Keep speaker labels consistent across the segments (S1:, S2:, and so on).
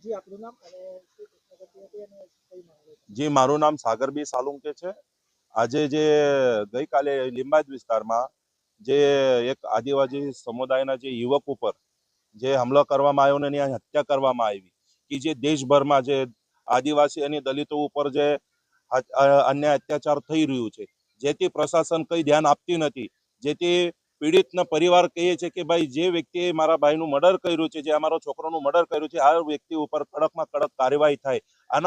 S1: જી આપનું નામ અને શું ઘટના ઘટી હતી અને કઈ મામલો છે?
S2: જી, મારું નામ સાગરબી સાલુંકે છે. આજે જે ગઈકાલે લીંબાયત વિસ્તારમાં જે એક આદિવાસી સમુદાયના જે યુવક ઉપર જે હુમલો કરવામાં આવ્યો અને એની હત્યા કરવામાં આવી, કે જે દેશભરમાં જે આદિવાસી અને દલિતો ઉપર જે અન્યાય અત્યાચાર થઈ રહ્યું છે, જેથી પ્રશાસન કઈ ધ્યાન આપતી નથી, જેથી પીડિતના પરિવાર કહે છે કે ભાઈ જે વ્યક્તિએ મારા ભાઈનું મર્ડર કર્યું છે, જે અમારો છોકરાનું મર્ડર કર્યું છે, આ વ્યક્તિ ઉપર કડકમાં કડક કાર્યવાહી થાય, આ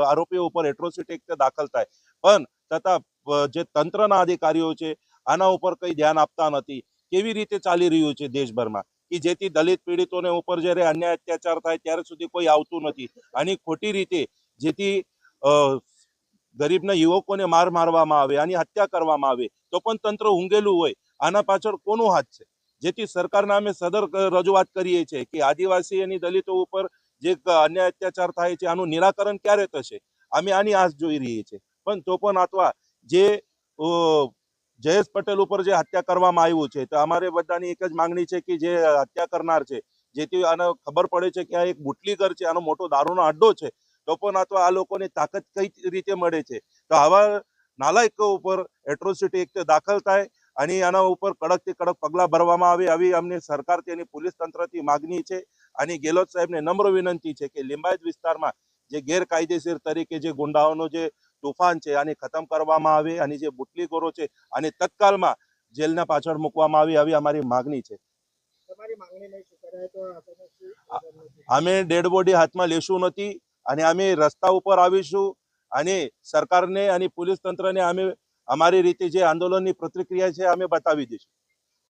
S2: આરોપીઓ ઉપર એટ્રોસિટી એક્ટ દાખલ થાય. પણ છતાં જે તંત્રના અધિકારીઓ છે આના ઉપર કઈ ધ્યાન આપતા નથી. કેવી રીતે ચાલી રહ્યું છે દેશભરમાં કે જેથી દલિત પીડિતોને ઉપર જ્યારે અન્યાય અત્યાચાર થાય ત્યારે સુધી કોઈ આવતું નથી, આની ખોટી રીતે જેથી ગરીબના યુવકોને મારવામાં આવે, આની હત્યા કરવામાં આવે, તો પણ તંત્ર ઊંઘેલું હોય. આના પાછળ કોનો હાથ છે? જેથી સરકારના અમે સદર રજૂઆત કરીએ છીએ કે આદિવાસી અને દલિતો ઉપર જે અન્યાય અત્યાચાર થાય છે આનું નિરાકરણ ક્યારે થશે, અમે આની આશ જોઈ રહીએ છીએ. પણ તો પણ અથવા જે જયેશ પટેલ ઉપર જે હત્યા કરવામાં આવ્યું છે, તો અમારે બધાની એક જ માંગણી છે કે જે હત્યા કરનાર છે, જેથી આને ખબર પડે છે કે આ એક બુટલીગર છે, આનો મોટો દારૂનો અડ્ડો છે, તો પણ અથવા આ લોકોની તાકાત કઈ રીતે મળે છે. તો આવા નાલાયકો ઉપર એટ્રોસિટી એક્ટ દાખલ થાય અને આના ઉપર કડકથી કડક પગલાં ભરવામાં આવે, આવી અમને સરકારથી અને પોલીસ તંત્રથી માગણી છે. અને ગેહલોત સાહેબને નમ્ર વિનંતી છે કે લિંબાયત વિસ્તારમાં જે ગેરકાયદેસર તરીકે જે ગુંડાઓનો જે તોફાન છે આને ખતમ કરવામાં આવે અને જે બુટલીગોરો છે અને તત્કાલમાં જેલના પાછળ મૂકવામાં આવે, આવી અમારી માગણી છે.
S1: તમારી માંગણી નહીં સ્વીકારાય તો આપણે શું
S2: અમે ડેડ બોડી હાથમાં લેશું નથી અને અમે રસ્તા ઉપર આવીશું અને સરકારને અને પોલીસ તંત્રને અમે અમારી રીતે જે આંદોલનની પ્રતિક્રિયા છે અમે બતાવી દઈશું.